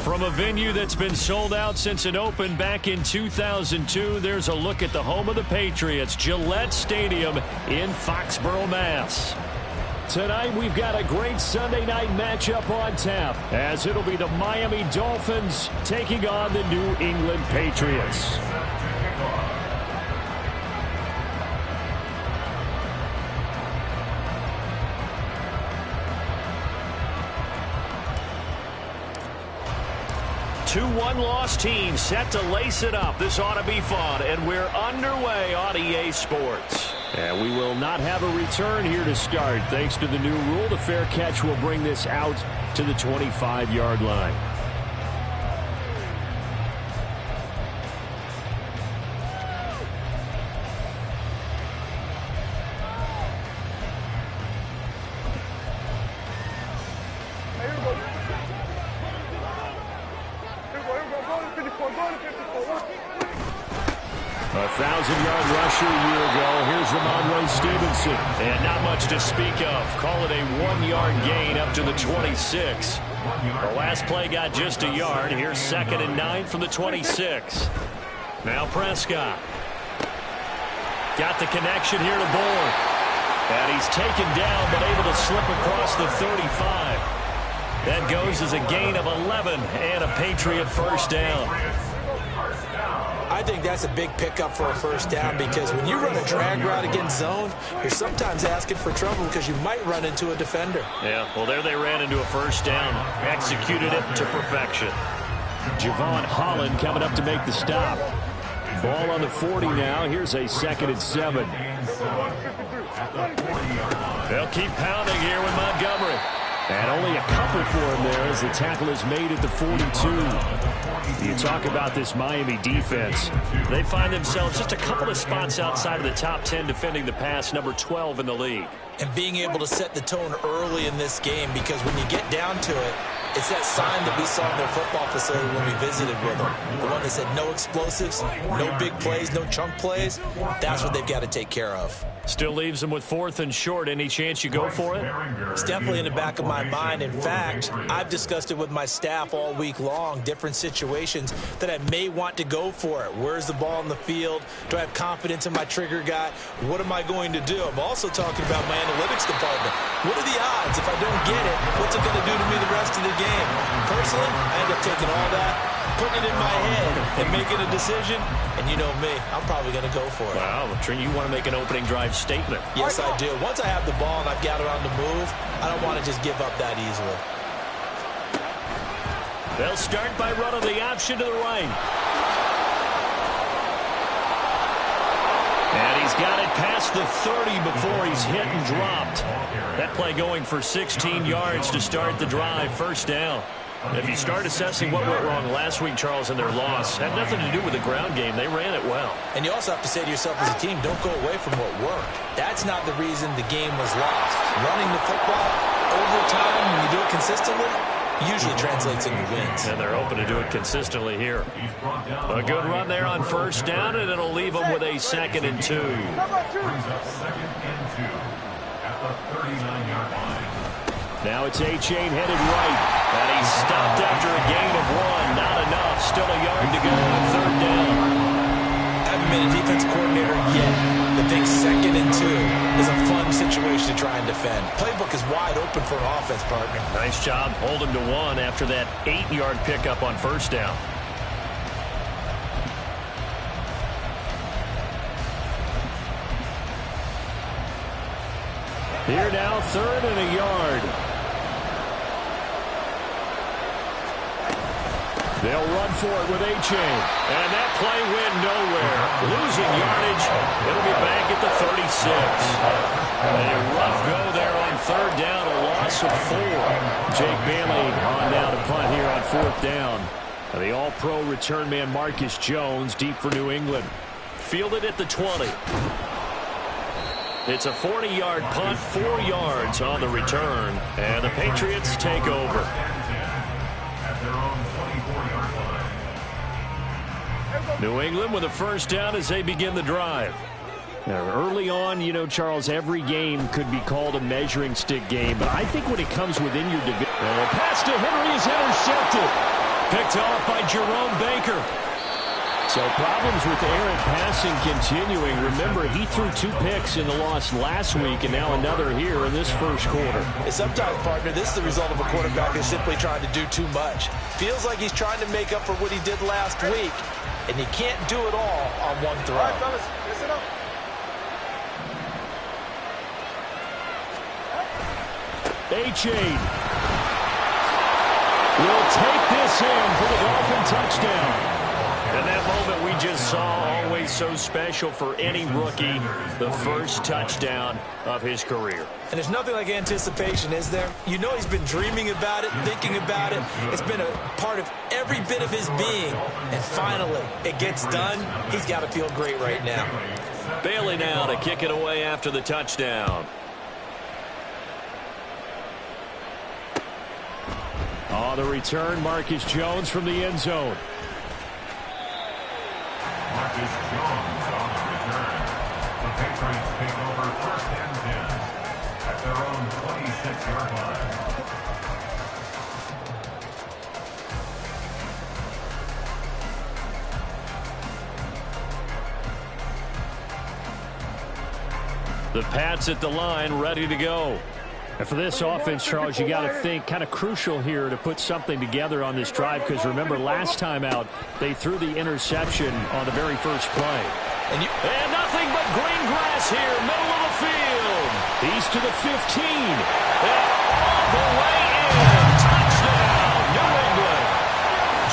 From a venue that's been sold out since it opened back in 2002, there's a look at the home of the Patriots, Gillette Stadium in Foxborough, Mass. Tonight, we've got a great Sunday night matchup on tap, as it'll be the Miami Dolphins taking on the New England Patriots. Two one-loss teams set to lace it up. This ought to be fun, and we're underway on EA Sports. And we will not have a return here to start. Thanks to the new rule, the fair catch will bring this out to the 25-yard line. A 1,000-yard rusher a year ago. Here's Ramondre Stevenson. And not much to speak of. Call it a 1-yard gain up to the 26. The last play got just a yard. Here's 2nd and 9 from the 26. Now Prescott. Got the connection here to Bourne. And he's taken down but able to slip across the 35. That goes as a gain of 11 and a Patriot first down. I think that's a big pickup for a first down, because when you run a drag route against zone, you're sometimes asking for trouble because you might run into a defender. Yeah, well, there they ran into a first down. Executed it to perfection. Javon Holland coming up to make the stop. Ball on the 40 now. Here's a 2nd and 7. They'll keep pounding here with Montgomery. And only a couple for him there as the tackle is made at the 42. You talk about this Miami defense. They find themselves just a couple of spots outside of the top 10 defending the pass, number 12 in the league. And being able to set the tone early in this game, because when you get down to it, it's that sign that we saw in their football facility when we visited with them. The one that said no explosives, no big plays, no chunk plays. That's what they've got to take care of. Still leaves them with 4th and short. Any chance you go for it? It's definitely in the back of my mind. In fact, I've discussed it with my staff all week long, different situations that I may want to go for it. Where's the ball in the field? Do I have confidence in my trigger guy? What am I going to do? I'm also talking about my analytics department. What are the odds? If I don't get it, what's it going to do to me the rest of the game? Personally, I end up taking all that, putting it in my head, and making a decision. And you know me, I'm probably going to go for it. Wow, you want to make an opening drive statement. Yes, I do. Once I have the ball and I've got it on the move, I don't want to just give up that easily. They'll start by running the option to the right. And he's got it past the 30 before he's hit and dropped. That play going for 16 yards to start the drive, first down. If you start assessing what went wrong last week, Charles, in their loss, had nothing to do with the ground game. They ran it well. And you also have to say to yourself as a team, don't go away from what worked. That's not the reason the game was lost. Running the football over time, when you do it consistently, usually translates into wins. And they're open to do it consistently here. A good run there on first down, and it'll leave them with a 2nd and 2. Now it's A-Chain headed right. And he's stopped after a gain of 1. Not enough. Still a yard to go on 3rd down. I haven't been a defense coordinator yet, but think 2nd and 2 is a fun situation to try and defend. Playbook is wide open for an offense, partner. Nice job holding to 1 after that 8-yard pickup on first down. Here now, 3rd and a yard. They'll run for it with A-Chain. And that play went nowhere. Losing yardage. It'll be back at the 36. A rough go there on 3rd down, a loss of 4. Jake Bailey on down to punt here on 4th down. And the all-pro return man Marcus Jones deep for New England. Fielded at the 20. It's a 40-yard punt, 4 yards on the return. And the Patriots take over. New England with a first down as they begin the drive. Now, early on, you know, Charles, every game could be called a measuring stick game, but I think when it comes within your division, the pass to Henry is intercepted. Picked off by Jerome Baker. So problems with errant passing continuing. Remember, he threw 2 picks in the loss last week, and now another here in this first quarter. And sometimes, partner, this is the result of a quarterback who's simply trying to do too much. Feels like he's trying to make up for what he did last week, and he can't do it all on one throw. All right, fellas, listen up. A-Chain will take this in for the Dolphin touchdown. And that moment we just saw, always so special for any rookie, the first touchdown of his career. And there's nothing like anticipation, is there? You know he's been dreaming about it, thinking about it. It's been a part of every bit of his being. And finally, it gets done. He's got to feel great right now. Bailey now to kick it away after the touchdown. On the return, Marcus Jones from the end zone. Marcus Jones on the return. The Patriots take over 1st and 10 at their own 26-yard line. The Pats at the line, ready to go. And for this offense, Charles, you got to think kind of crucial here to put something together on this drive, because remember last time out they threw the interception on the very first play. And nothing but green grass here, middle of the field. He's to the 15. And all the way in. Touchdown, New England.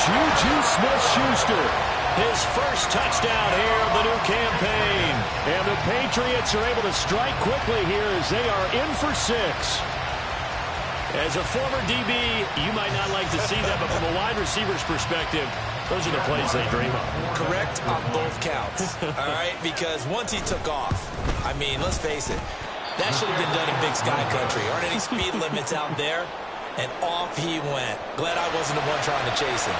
Juju Smith-Schuster. His first touchdown here of the new campaign. And the Patriots are able to strike quickly here as they are in for 6. As a former DB, you might not like to see that, but from a wide receiver's perspective, those are the plays they dream of. Correct on both counts, all right? Because once he took off, I mean, let's face it, that should have been done in Big Sky Country. Aren't any speed limits out there? And off he went. Glad I wasn't the one trying to chase him.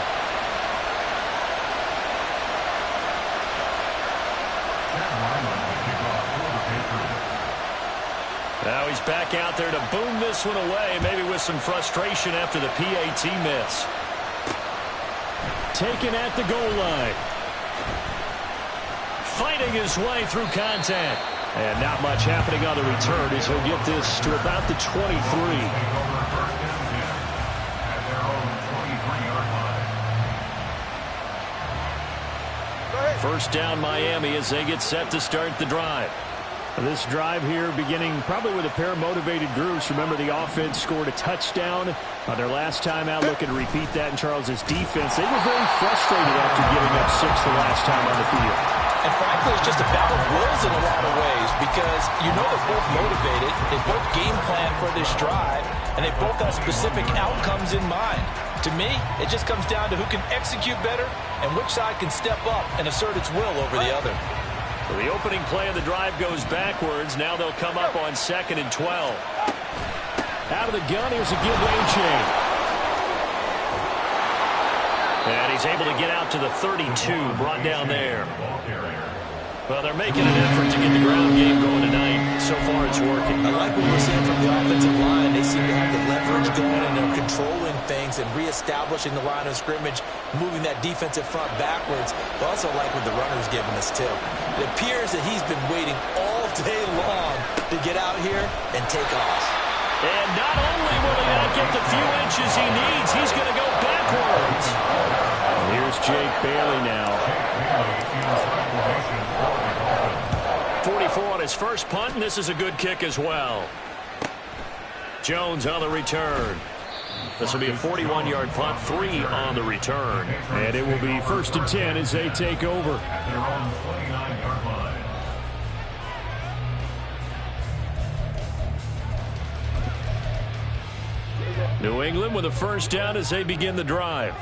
Now he's back out there to boom this one away, maybe with some frustration after the PAT miss. Taken at the goal line. Fighting his way through contact. And not much happening on the return as he'll get this to about the 23. First down Miami as they get set to start the drive. This drive here beginning probably with a pair of motivated groups. Remember, the offense scored a touchdown on their last time out. Looking to repeat that in Charles's defense. They were very frustrated after giving up 6 the last time on the field. And frankly, it's just a battle of wills in a lot of ways, because you know they're both motivated. They both game plan for this drive, and they both have specific outcomes in mind. To me, it just comes down to who can execute better and which side can step up and assert its will over the other. So the opening play of the drive goes backwards. Now they'll come up on 2nd and 12. Out of the gun, here's a give A-Chain. And he's able to get out to the 32, brought down there. Well, they're making an effort to get the ground game going tonight. So far, it's working. I like what we're seeing from the offensive line. They seem to have the leverage going, and they're controlling things and reestablishing the line of scrimmage, moving that defensive front backwards. But also like what the runner's giving us, too. It appears that he's been waiting all day long to get out here and take off. And not only will he not get the few inches he needs, he's going to go backwards. And here's Jake Bailey now. 44 on his first punt, and this is a good kick as well. Jones on the return. This will be a 41-yard punt, 3 on the return. And it will be 1st and 10 as they take over. New England with a first down as they begin the drive.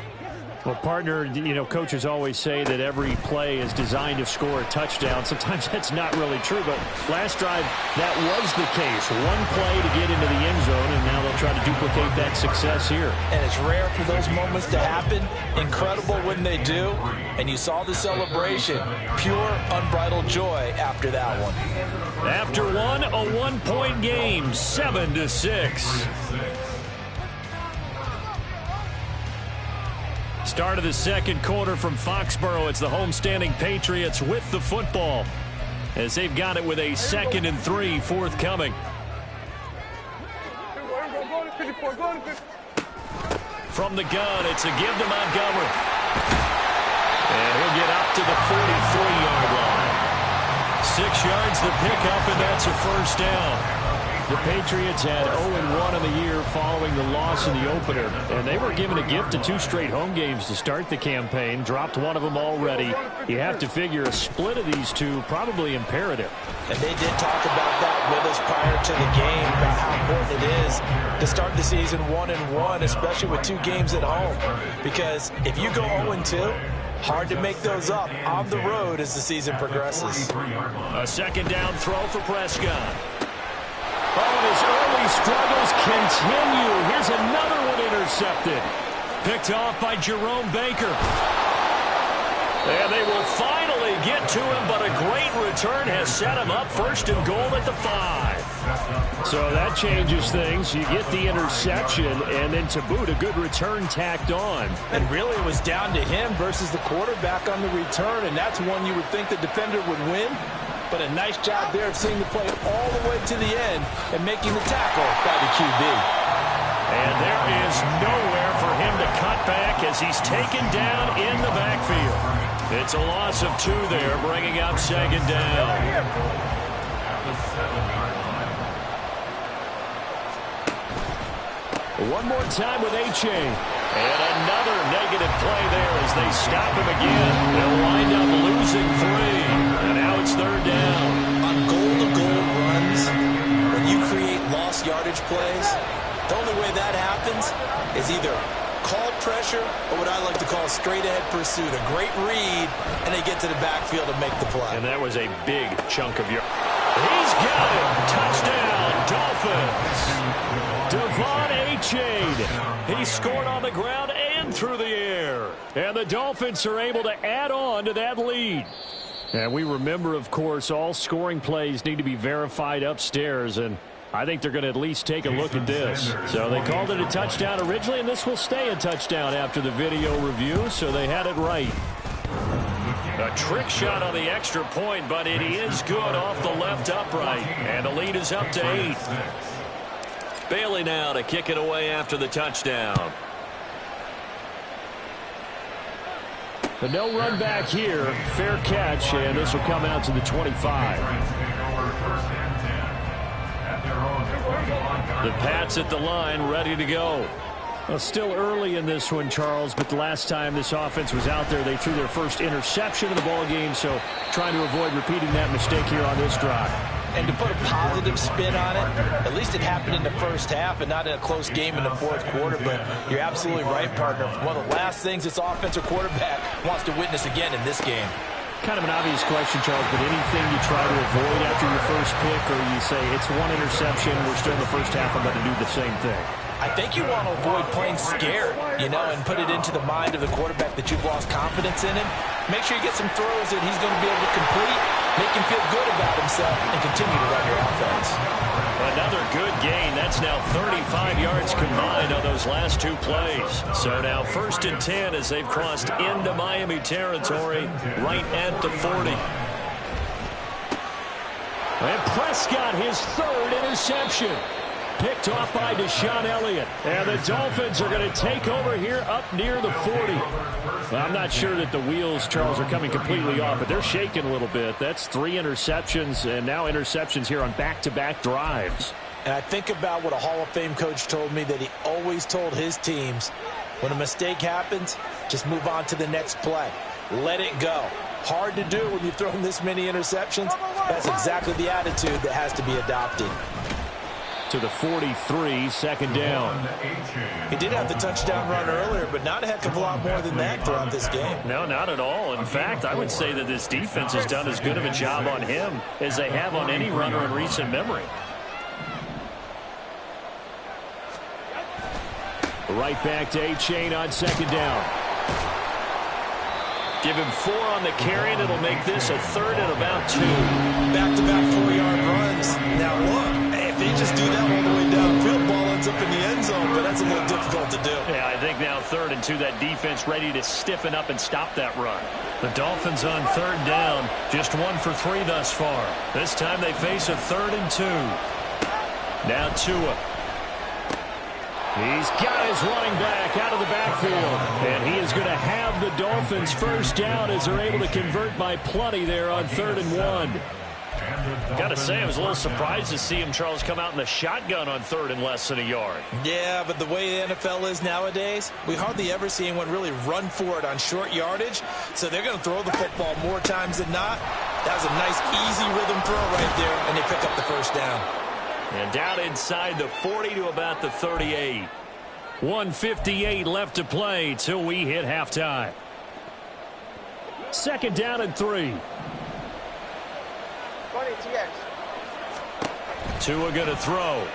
Well, partner, you know, coaches always say that every play is designed to score a touchdown. Sometimes that's not really true, but last drive, that was the case. One play to get into the end zone, and now they'll try to duplicate that success here. And it's rare for those moments to happen. Incredible when they do. And you saw the celebration. Pure, unbridled joy after that one. After one, a one-point game, 7-6. Start of the second quarter from Foxborough. It's the homestanding Patriots with the football as they've got it with a 2nd and 3 forthcoming. From the gun, it's a give to Montgomery. And he'll get up to the 43-yard line. 6 yards the pickup, and that's a first down. The Patriots had 0-1 in the year following the loss in the opener, and they were given a gift of 2 straight home games to start the campaign. Dropped one of them already. You have to figure a split of these two probably imperative. And they did talk about that with us prior to the game, about how important it is to start the season 1-1, especially with 2 games at home. Because if you go 0-2, hard to make those up on the road as the season progresses. A second down throw for Prescott. Oh, and his early struggles continue. Here's another one intercepted. Picked off by Jerome Baker. And they will finally get to him, but a great return has set him up 1st and goal at the 5. So that changes things. You get the interception, and then to boot, a good return tacked on. And really it was down to him versus the quarterback on the return, and that's one you would think the defender would win. But a nice job there of seeing the play all the way to the end and making the tackle by the QB. And there is nowhere for him to cut back as he's taken down in the backfield. It's a loss of 2 there, bringing up 2nd down. One more time with H.A. And another negative play there as they stop him again. They'll wind up losing 3. And now it's 3rd down. On goal-to-goal runs, when you create lost yardage plays, the only way that happens is either called pressure or what I like to call straight-ahead pursuit. A great read, and they get to the backfield and make the play. And that was a big chunk of your... He's got it! Touchdown, Dolphins! Devon Achane. He scored on the ground and through the air. And the Dolphins are able to add on to that lead. And we remember, of course, all scoring plays need to be verified upstairs, and I think they're going to at least take a look at this. So they called it a touchdown originally, and this will stay a touchdown after the video review, so they had it right. A trick shot on the extra point, but it is good off the left upright, and the lead is up to 8. Bailey now to kick it away after the touchdown. But no run back here. Fair catch, and this will come out to the 25. The Pats at the line, ready to go. Well, still early in this one, Charles, but the last time this offense was out there, they threw their first interception of the ball game, so trying to avoid repeating that mistake here on this drive. And to put a positive spin on it, at least it happened in the first half and not in a close game in the 4th quarter. But you're absolutely right, partner. One of the last things this offensive quarterback wants to witness again in this game. Kind of an obvious question, Charles, but anything you try to avoid after your first pick, or you say it's 1 interception, we're still in the first half, I'm going to do the same thing? I think you want to avoid playing scared, you know, and put it into the mind of the quarterback that you've lost confidence in him. Make sure you get some throws that he's going to be able to complete, make him feel good about himself, and continue to run your offense. Another good gain. That's now 35 yards combined on those last 2 plays. So now 1st and 10 as they've crossed into Miami territory right at the 40. And Prescott, his 3rd interception. Picked off by Deshaun Elliott. And the Dolphins are going to take over here up near the 40. Well, I'm not sure that the wheels, Charles, are coming completely off, but they're shaking a little bit. That's 3 interceptions, and now interceptions here on back-to-back drives. And I think about what a Hall of Fame coach told me, that he always told his teams, when a mistake happens, just move on to the next play. Let it go. Hard to do when you've thrown this many interceptions. That's exactly the attitude that has to be adopted. To the 43, 2nd down. He did have the touchdown run earlier, but not a heck of a lot more than that throughout this game. No, not at all. In fact, I would say that this defense has done as good of a job on him as they have on any runner in recent memory. Right back to Achane on 2nd down. Give him 4 on the carry, and it'll make this a 3rd and about 2. Back-to-back 4-yard runs. Now look, if they just do that all the way downfield, ball ends up in the end zone, but that's a little difficult to do. Yeah, I think now 3rd and into that defense ready to stiffen up and stop that run. The Dolphins on 3rd down, just 1 for 3 thus far. This time they face a 3rd and 2. Now Tua. He's got his running back out of the backfield. And he is going to have the Dolphins first down as they're able to convert by plenty there on 3rd and 1. Got to say, I was a little surprised to see him, Charles, come out in the shotgun on 3rd and less than a yard. Yeah, but the way the NFL is nowadays, we hardly ever see anyone really run for it on short yardage. So they're going to throw the football more times than not. That was a nice, easy rhythm throw right there, and they pick up the first down. And down inside the 40 to about the 38. 1:58 left to play till we hit halftime. 2nd down and 3. Tua going to throw.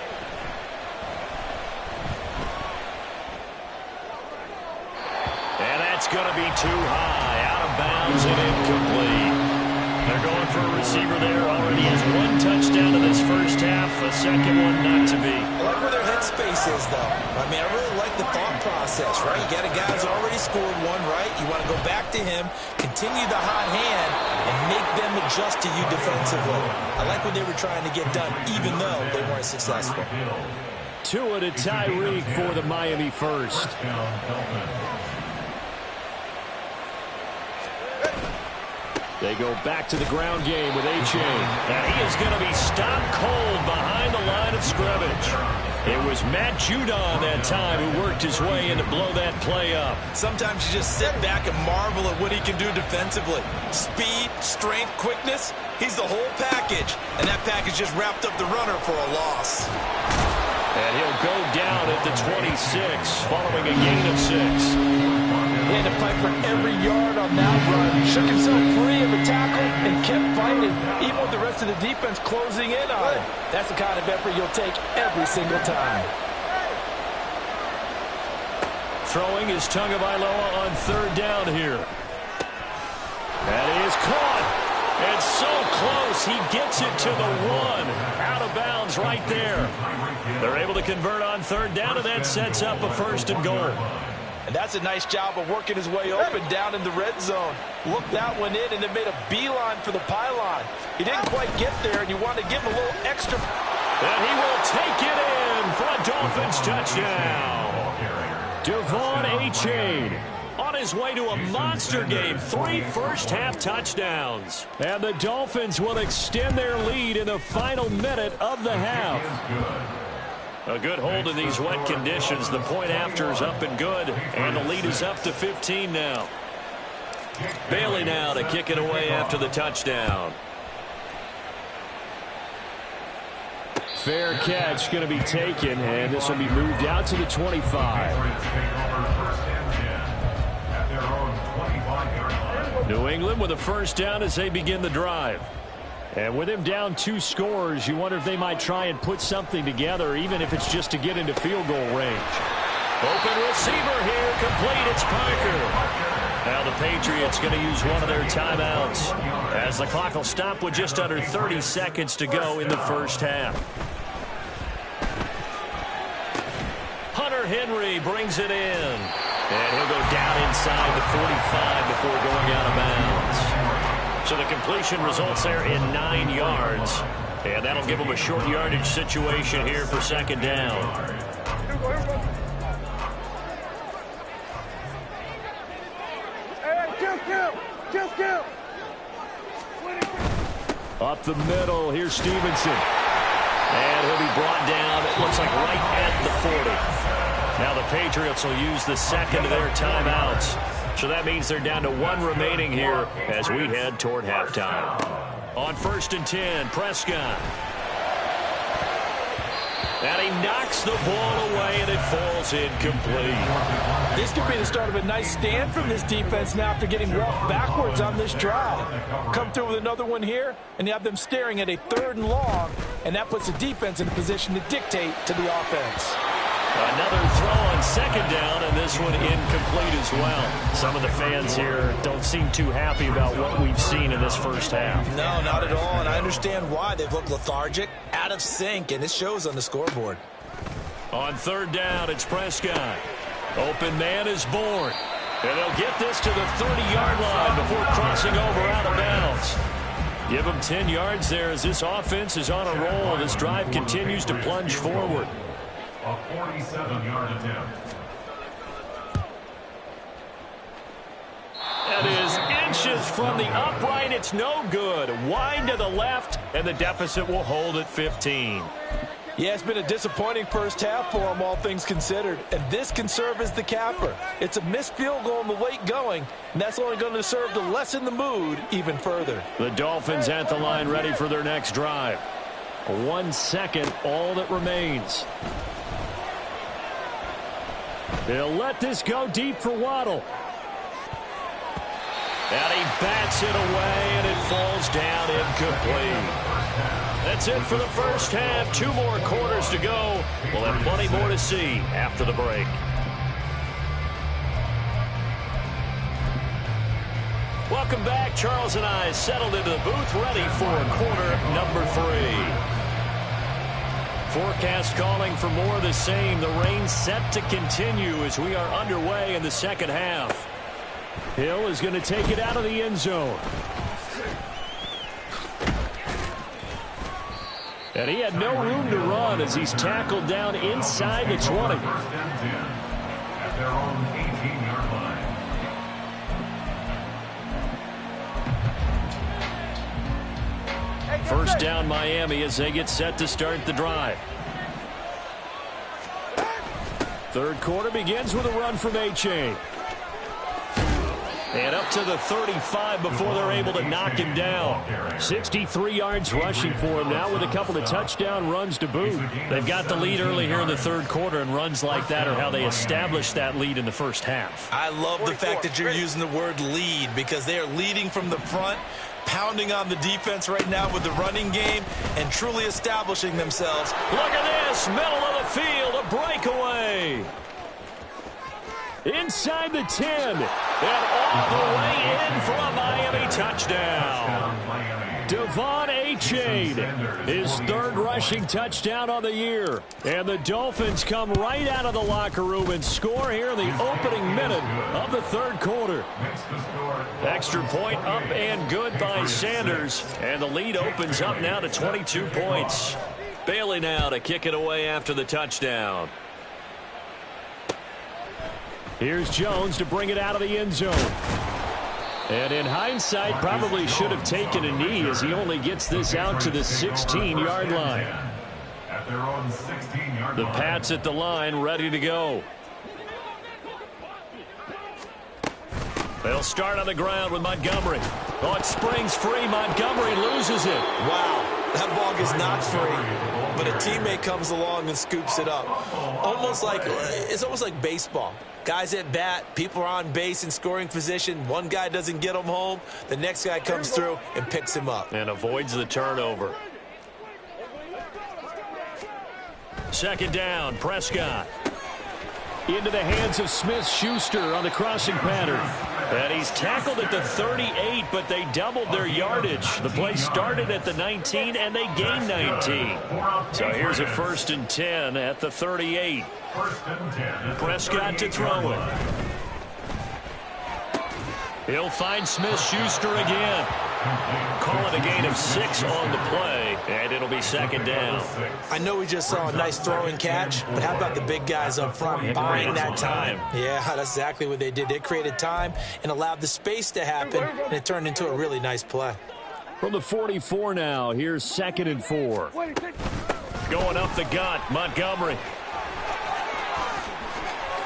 And that's going to be too high. Out of bounds and incomplete. They're going for a receiver there. Already has 1 touchdown in this first half. A second one not to be. I like where their headspace is, though. I mean, I really like the thought process, right? You got a guy who's already scored 1, right? You want to go back to him, continue the hot hand, and make them adjust to you defensively. I like what they were trying to get done, even though they weren't successful. Tua to Tyreek for the Miami first. They go back to the ground game with A-Chain. And he is going to be stopped cold behind the line of scrimmage. It was Matt Judon that time who worked his way in to blow that play up. Sometimes you just sit back and marvel at what he can do defensively. Speed, strength, quickness, he's the whole package. And that package just wrapped up the runner for a loss. And he'll go down at the 26 following a gain of 6. He had to fight for every yard on that run. Shook himself free of the tackle and kept fighting, even with the rest of the defense closing in on him. That's the kind of effort you'll take every single time. Throwing is Tagovailoa on 3rd down here. That is caught. It's so close. He gets it to the 1. Out of bounds right there. They're able to convert on 3rd down, and that sets up a 1st and goal. And that's a nice job of working his way open down in the red zone. Looked that one in and then made a beeline for the pylon. He didn't quite get there, and you want to give him a little extra. And he will take it in for a Dolphins touchdown. Devon A-Chain on his way to a monster game. 3 first-half touchdowns. And the Dolphins will extend their lead in the final minute of the half. A good hold in these wet conditions. The point after is up and good. And the lead is up to 15 now. Bailey now to kick it away after the touchdown. Fair catch going to be taken, and this will be moved out to the 25. New England with a first down as they begin the drive. And with him down 2 scores, you wonder if they might try and put something together, even if it's just to get into field goal range. Open receiver here, complete, it's Parker. Now the Patriots going to use one of their timeouts, as the clock will stop with just under 30 seconds to go in the first half. Hunter Henry brings it in. And he'll go down inside the 45 before going out of bounds. So the completion results there in 9 yards. And that'll give them a short yardage situation here for 2nd down. Up the middle, here's Stevenson. And he'll be brought down, it looks like right at the 40. Now the Patriots will use the second of their timeouts. So that means they're down to 1 remaining here as we head toward halftime. On 1st and 10, Prescott. And he knocks the ball away, and it falls incomplete. This could be the start of a nice stand from this defense now after getting walked backwards on this drive. Come through with another one here, and you have them staring at a 3rd and long, and that puts the defense in a position to dictate to the offense. Another throw on 2nd down, and this one incomplete as well. Some of the fans here don't seem too happy about what we've seen in this first half. No, not at all, and I understand why. They've looked lethargic, out of sync, and it shows on the scoreboard. On 3rd down, it's Prescott. Open man is born. And they'll get this to the 30-yard line before crossing over out of bounds. Give them 10 yards there as this offense is on a roll. This drive continues to plunge forward. A 47-yard attempt. That is inches from the upright. It's no good. Wide to the left, and the deficit will hold at 15. Yeah, it's been a disappointing first half for them, all things considered. And this can serve as the capper. It's a missed field goal in the late going, and that's only going to serve to lessen the mood even further. The Dolphins at the line ready for their next drive. 1 second, all that remains. They'll let this go deep for Waddle. And he bats it away, and it falls down incomplete. That's it for the first half. 2 more quarters to go. We'll have plenty more to see after the break. Welcome back. Charles and I settled into the booth, ready for quarter number 3. Forecast calling for more of the same. The rain set to continue as we are underway in the second half. Hill is going to take it out of the end zone. And he had no room to run as he's tackled down inside the 20. At their own 18-yard line. First down Miami as they get set to start the drive. Third quarter begins with a run from A-Chain. And up to the 35 before they're able to knock him down. 63 yards rushing for him now with a couple of touchdown runs to boot. They've got the lead early here in the third quarter, and runs like that are how they established that lead in the first half. I love the fact that you're using the word lead because they are leading from the front, pounding on the defense right now with the running game, and truly establishing themselves. Look at this, middle of the field, a breakaway. Inside the 10, and all the way in for a Miami touchdown. Devon A-Chain, his third rushing touchdown on the year. And the Dolphins come right out of the locker room and score here in the opening minute of the third quarter. Extra point up and good by Sanders, and the lead opens up now to 22 points. Bailey now to kick it away after the touchdown. Here's Jones to bring it out of the end zone. And in hindsight, probably should have taken a knee as he only gets this out to the 16-yard line. The Pats at the line, ready to go. They'll start on the ground with Montgomery. Oh, it springs free. Montgomery loses it. Wow, that ball is not free. But a teammate comes along and scoops it up. It's almost like baseball. Guys at bat, people are on base in scoring position. One guy doesn't get him home. The next guy comes through and picks him up. And avoids the turnover. Second down, Prescott. Into the hands of Smith-Schuster on the crossing pattern. And he's tackled at the 38, but they doubled their yardage. The play started at the 19, and they gained 19. So here's a 1st and 10 at the 38. Prescott to throw it. He'll find Smith-Schuster again. Call it a gain of 6 on the play, and it'll be second down. I know we just saw a nice throwing catch, but how about the big guys up front buying that time? Yeah, that's exactly what they did. They created time and allowed the space to happen, and it turned into a really nice play. From the 44 now, here's 2nd and 4. Going up the gut, Montgomery.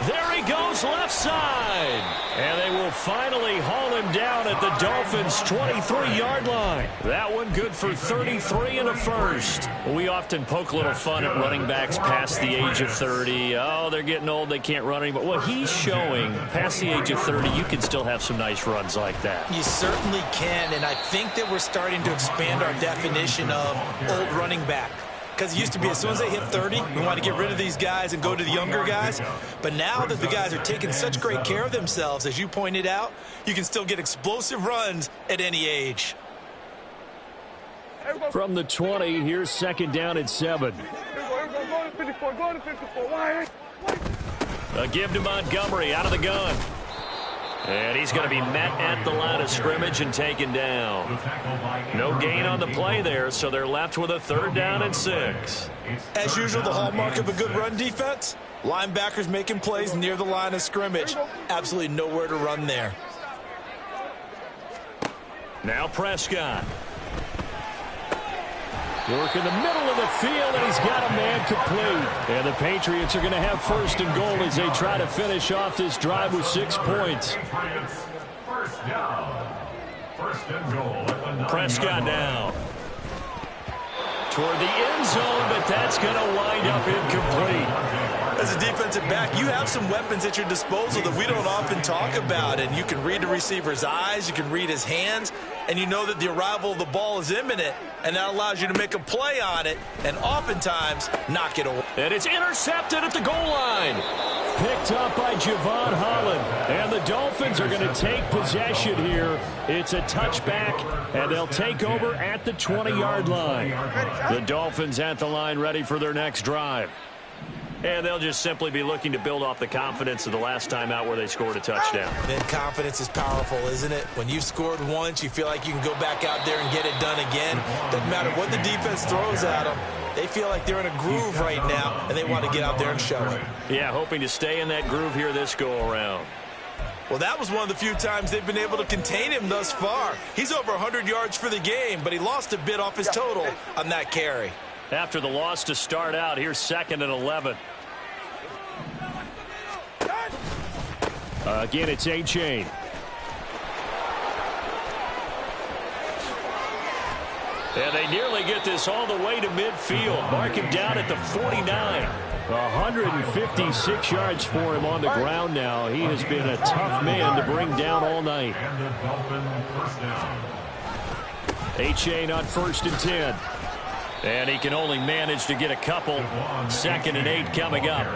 There he goes, left side. And they will finally haul him down at the Dolphins' 23-yard line. That one good for 33 and a first. We often poke a little fun at running backs past the age of 30. Oh, they're getting old, they can't run anymore. Well, he's showing past the age of 30, you can still have some nice runs like that. You certainly can, and I think that we're starting to expand our definition of old running back. Because it used to be as soon as they hit 30, we want to get rid of these guys and go to the younger guys. But now that the guys are taking such great care of themselves, as you pointed out, you can still get explosive runs at any age. From the 20, here's 2nd down at 7. A give to Montgomery out of the gun. And he's going to be met at the line of scrimmage and taken down. No gain on the play there, so they're left with a 3rd down and 6. As usual, the hallmark of a good run defense, linebackers making plays near the line of scrimmage. Absolutely nowhere to run there. Now Prescott. Work in the middle of the field, and he's got a man complete. And the Patriots are going to have 1st and goal as they try to finish off this drive with 6 points. First down. 1st and goal. Prescott now. Toward the end zone, but that's going to wind up incomplete. As a defensive back, you have some weapons at your disposal that we don't often talk about. And you can read the receiver's eyes, you can read his hands, and you know that the arrival of the ball is imminent, and that allows you to make a play on it and oftentimes knock it away. And it's intercepted at the goal line. Picked up by Javon Holland. And the Dolphins are going to take possession here. It's a touchback, and they'll take over at the 20-yard line. The Dolphins at the line ready for their next drive. And they'll just simply be looking to build off the confidence of the last time out where they scored a touchdown. Then confidence is powerful, isn't it? When you've scored once, you feel like you can go back out there and get it done again. Doesn't matter what the defense throws at them. They feel like they're in a groove right now, and they want to get out there and show it. Yeah, hoping to stay in that groove here this go-around. Well, that was one of the few times they've been able to contain him thus far. He's over 100 yards for the game, but he lost a bit off his total on that carry. After the loss to start out, here's 2nd and 11. Again, it's A-Chain. And they nearly get this all the way to midfield. Mark him down at the 49. 156 yards for him on the ground now. He has been a tough man to bring down all night. A-Chain on 1st and 10. And he can only manage to get a couple. 2nd and 8 coming up.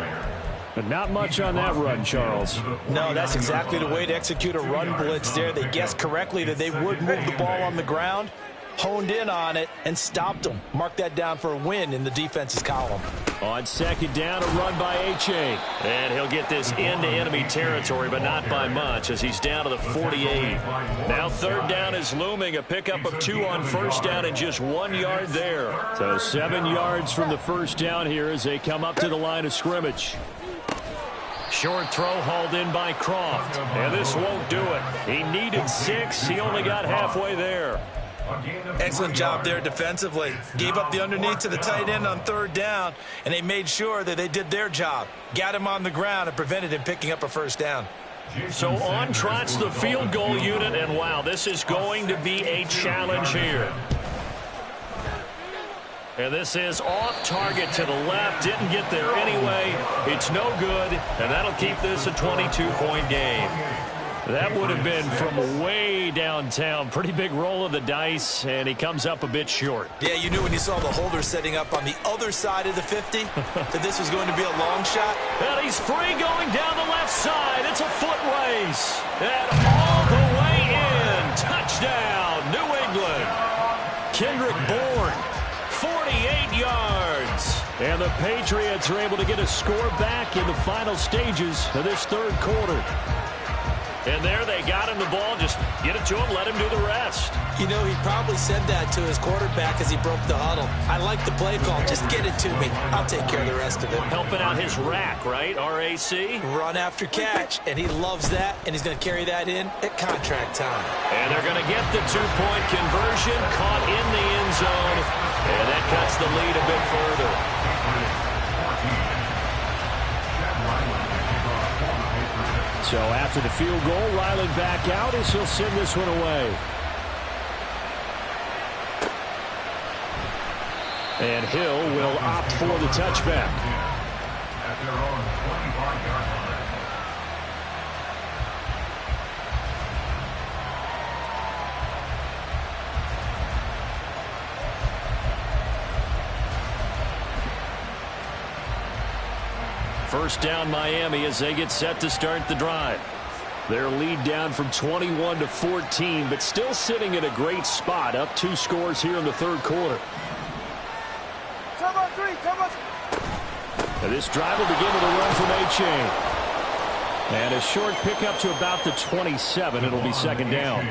But not much on that run, Charles. No, that's exactly the way to execute a run blitz there. They guessed correctly that they would move the ball on the ground, honed in on it, and stopped them. Mark that down for a win in the defense's column. On 2nd down, a run by H.A. And he'll get this into enemy territory, but not by much as he's down to the 48. Now 3rd down is looming. A pickup of 2 on 1st down and just 1 yard there. So 7 yards from the 1st down here as they come up to the line of scrimmage. Short throw hauled in by Croft. And this won't do it. He needed 6. He only got halfway there. Excellent job there defensively. Gave up the underneath to the tight end on 3rd down, and they made sure that they did their job. Got him on the ground and prevented him picking up a 1st down. So on trots the field goal unit, and wow, this is going to be a challenge here. And this is off target to the left. Didn't get there anyway. It's no good, and that'll keep this a 22-point game. That would have been from way downtown. Pretty big roll of the dice, and he comes up a bit short. Yeah, you knew when you saw the holder setting up on the other side of the 50 that this was going to be a long shot. And he's free going down the left side. It's a foot race. And all the way in. Touchdown, New England. Kendrick Bourne, 48 yards. And the Patriots are able to get a score back in the final stages of this 3rd quarter. And there they got him the ball. Just get it to him, let him do the rest. You know, he probably said that to his quarterback as he broke the huddle. I like the play call. Just get it to me. I'll take care of the rest of it. Helping out his rack, right? R-A-C? Run after catch, and he loves that, and he's going to carry that in at contract time. And they're going to get the 2-point conversion, caught in the end zone, and that cuts the lead a bit further. So after the field goal, Ryland back out as he'll send this one away. And Hill will opt for the touchback. At their own 25-yard line. First down Miami as they get set to start the drive. Their lead down from 21 to 14, but still sitting in a great spot, up 2 scores here in the 3rd quarter. And this drive will begin with a run from A-Chain. And a short pickup to about the 27. It'll be second down.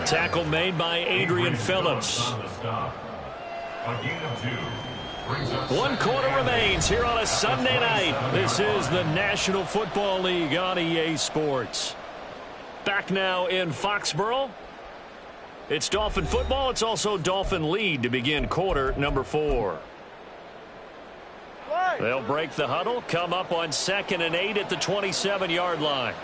Tackle made by Adrian Phillips. 1 quarter remains here on a Sunday night. This is the National Football League on EA Sports. Back now in Foxborough. It's Dolphin football. It's also Dolphin lead to begin quarter number 4. They'll break the huddle, come up on 2nd and 8 at the 27-yard line.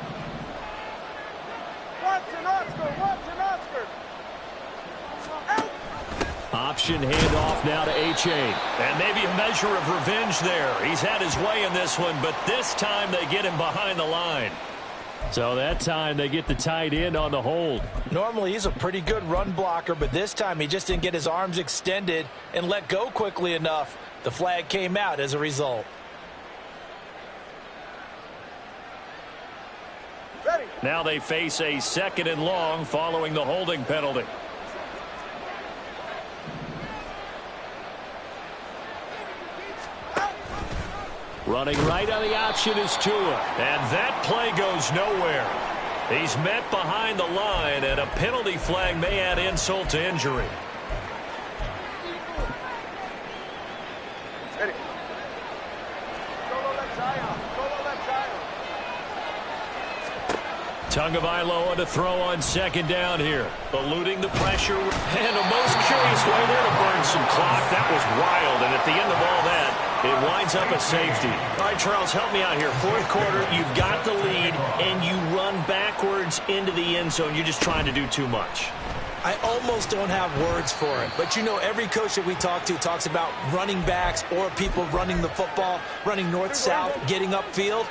Option handoff now to H.A. And maybe a measure of revenge there. He's had his way in this one, but this time they get him behind the line. So that time they get the tight end on the hold. Normally he's a pretty good run blocker, but this time he just didn't get his arms extended and let go quickly enough. The flag came out as a result. Now they face a 2nd and long following the holding penalty. Running right on the option is Tua. And that play goes nowhere. He's met behind the line, and a penalty flag may add insult to injury. Tagovailoa to throw on 2nd down here. Eluding the pressure. And a most curious way there to burn some clock. That was wild. And at the end of all that, it winds up a safety. All right, Charles, help me out here. 4th quarter, you've got the lead, and you run backwards into the end zone. You're just trying to do too much. I almost don't have words for it. But, you know, every coach that we talk to talks about running backs or people running the football, running north-south, getting upfield.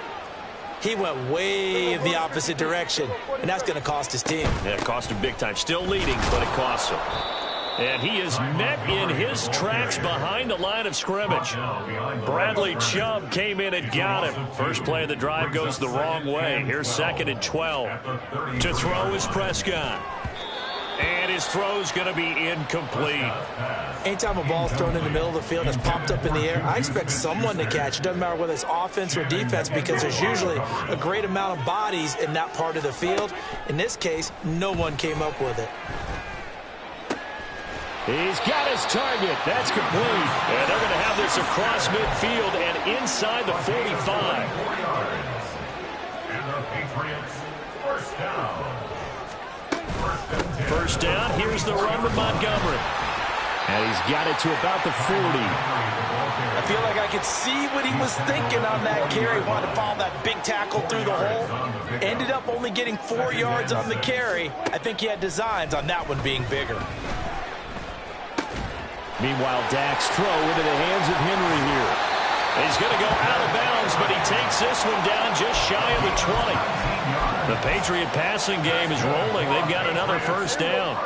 He went way in the opposite direction, and that's going to cost his team. Yeah, it cost him big time. Still leading, but it costs him. And he is met in his tracks behind the line of scrimmage. Bradley Chubb came in and got him. First play of the drive goes the wrong way. Here's 2nd and 12. To throw is Prescott. And his throw's going to be incomplete. Anytime a ball's thrown in the middle of the field and it's popped up in the air, I expect someone to catch. It doesn't matter whether it's offense or defense, because there's usually a great amount of bodies in that part of the field. In this case, no one came up with it. He's got his target. That's complete. And they're going to have this across midfield and inside the 45. And the Patriots first down. First down. Here's the run with Montgomery. And he's got it to about the 40. I feel like I could see what he was thinking on that carry. Wanted to follow that big tackle through the hole. Ended up only getting 4 yards on the carry. I think he had designs on that one being bigger. Meanwhile, Dak's throw into the hands of Henry here. He's going to go out of bounds, but he takes this one down just shy of the 20. The Patriot passing game is rolling. They've got another first down.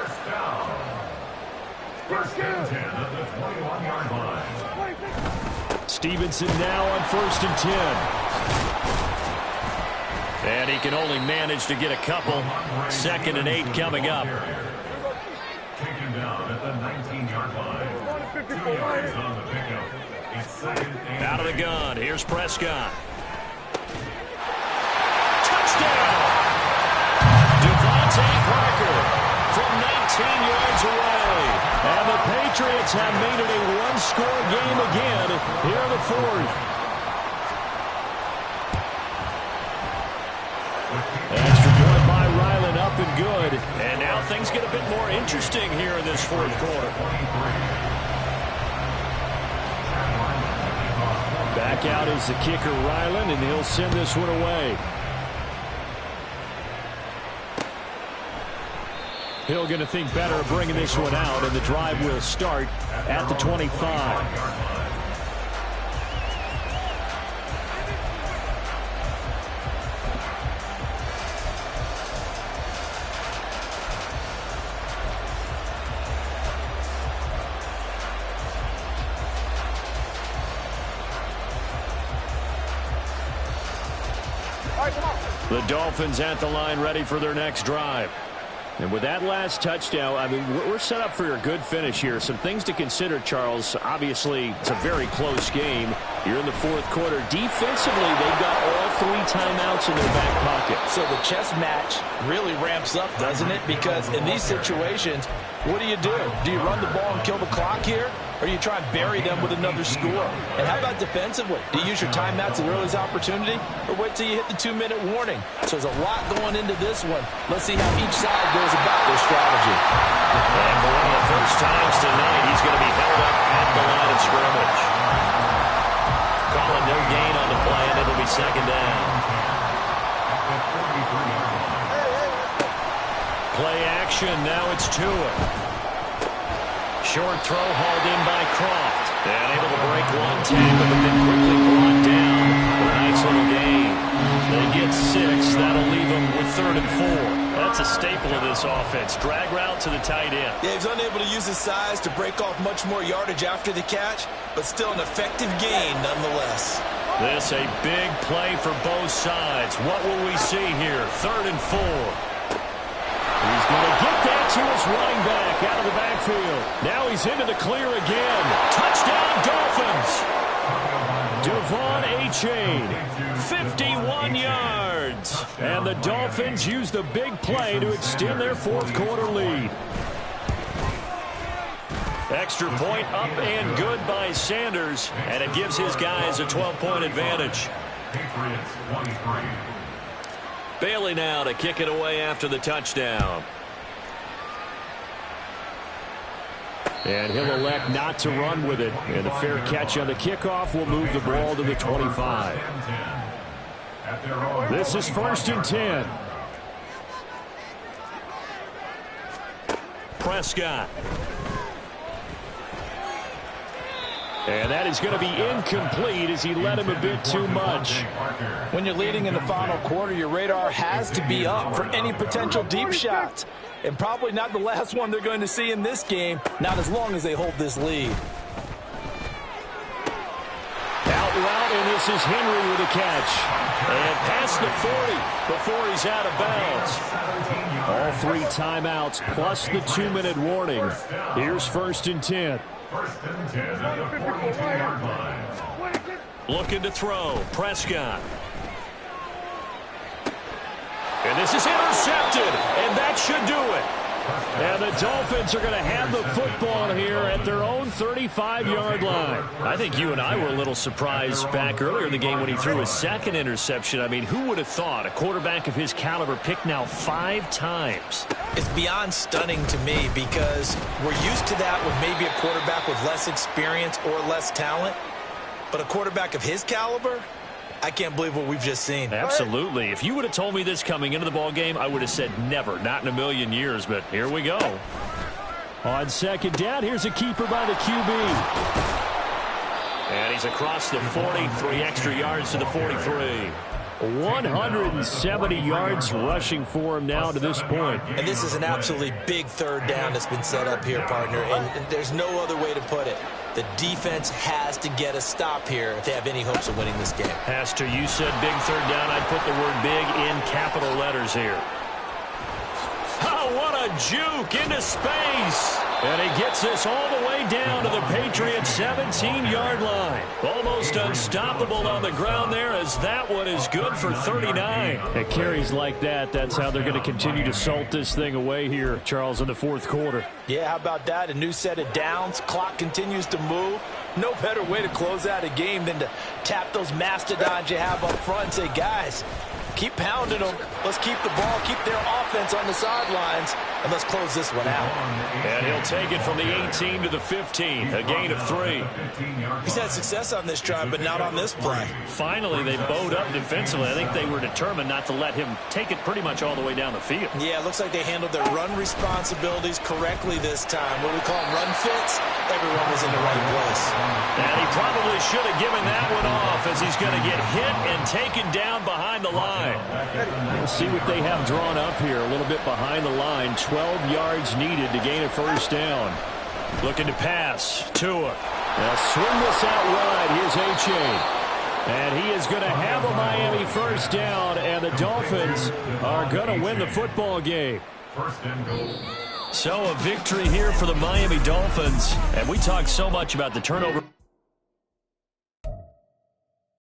First and 10 at the 21-yard line. Stevenson now on 1st and 10. And he can only manage to get a couple. 2nd and 8 coming up. Taken down at the 19-yard line. 2 yards on the pickup. It's 2nd and out of the gun. Here's Prescott. Touchdown! Devontae Parker from 19 yards away. And the Patriots have made it a one-score game again here in the 4th. Extra point by Ryland, up and good. And now things get a bit more interesting here in this 4th quarter. Back out is the kicker, Ryland, and he'll send this one away. Hill going to think better of bringing this one out, and the drive will start at the 25. The Dolphins at the line ready for their next drive. And with that last touchdown, I mean, we're set up for a good finish here. Some things to consider, Charles. Obviously, it's a very close game. You're in the fourth quarter. Defensively, they've got all 3 timeouts in their back pocket. So the chess match really ramps up, doesn't it? Because in these situations, what do? Do you run the ball and kill the clock here? Or do you try and bury them with another score? And how about defensively? Do you use your timeouts at the earliest opportunity? Or wait till you hit the 2-minute warning? So there's a lot going into this one. Let's see how each side goes about their strategy. And for one of the first times tonight, he's going to be held up at the line of scrimmage. Calling no gain on the play, and it'll be second down. Play action, now it's Tua. Short throw hauled in by Croft. And able to break one tackle, but then quickly brought down for a nice little gain. They get 6. That'll leave them with 3rd and 4. That's a staple of this offense. Drag route to the tight end. Yeah, he's unable to use his size to break off much more yardage after the catch, but still an effective gain nonetheless. This a big play for both sides. What will we see here? 3rd and 4. He's going to get that to his running back out of the backfield. Now he's into the clear again. Touchdown, Dolphins. Devon Achane, 51 yards. And the Dolphins use the big play to extend their fourth quarter lead. Extra point up and good by Sanders. And it gives his guys a 12-point advantage. Patriots 23. Bailey now to kick it away after the touchdown. And he'll elect not to run with it. And a fair catch on the kickoff will move the ball to the 25. This is 1st and 10. Prescott. And that is going to be incomplete as he led him a bit too much. When you're leading in the final quarter, your radar has to be up for any potential deep shots. And probably not the last one they're going to see in this game, not as long as they hold this lead. Out route, and this is Henry with a catch. And past the 40 before he's out of bounds. All 3 timeouts plus the 2-minute warning. Here's 1st and 10. 1st and 10 at the 42-yard line. Looking to throw. Prescott. And this is intercepted. And that should do it. And the Dolphins are going to have the football here at their own 35-yard line. I think you and I were a little surprised back earlier in the game when he threw his 2nd interception. I mean, who would have thought a quarterback of his caliber picked now 5 times? It's beyond stunning to me because we're used to that with maybe a quarterback with less experience or less talent. But a quarterback of his caliber, I can't believe what we've just seen. Absolutely. If you would have told me this coming into the ball game, I would have said never, not in a million years. But here we go. On 2nd down, here's a keeper by the QB. And he's across the 40, 3 extra yards to the 43. 170 yards rushing for him now to this point. And this is an absolutely big 3rd down that's been set up here, partner. And there's no other way to put it. The defense has to get a stop here if they have any hopes of winning this game. Has to. You said big 3rd down. I'd put the word big in capital letters here. Oh, what a juke into space. And he gets this all the way down to the Patriots' 17-yard line. Almost unstoppable on the ground there as that one is good for 39. At carries like that, that's how they're going to continue to salt this thing away here, Charles, in the fourth quarter. Yeah, how about that? A new set of downs. Clock continues to move. No better way to close out a game than to tap those mastodons you have up front and say, guys, keep pounding them. Let's keep the ball, keep their offense on the sidelines, and let's close this one out. And he'll take it from the 18 to the 15, a gain of 3. He's had success on this drive, but not on this play. Finally, they bowed up defensively. I think they were determined not to let him take it pretty much all the way down the field. Yeah, it looks like they handled their run responsibilities correctly this time. What we call them run fits, everyone was in the right place. And he probably should have given that one off as he's going to get hit and taken down behind the line. We'll see what they have drawn up here a little bit behind the line. 12 yards needed to gain a 1st down. Looking to pass. Tua. Now swing this out wide. Here's Achane. And he is going to have a Miami 1st down, and the Dolphins are going to win the football game. First and goal. So a victory here for the Miami Dolphins. And we talked so much about the turnover.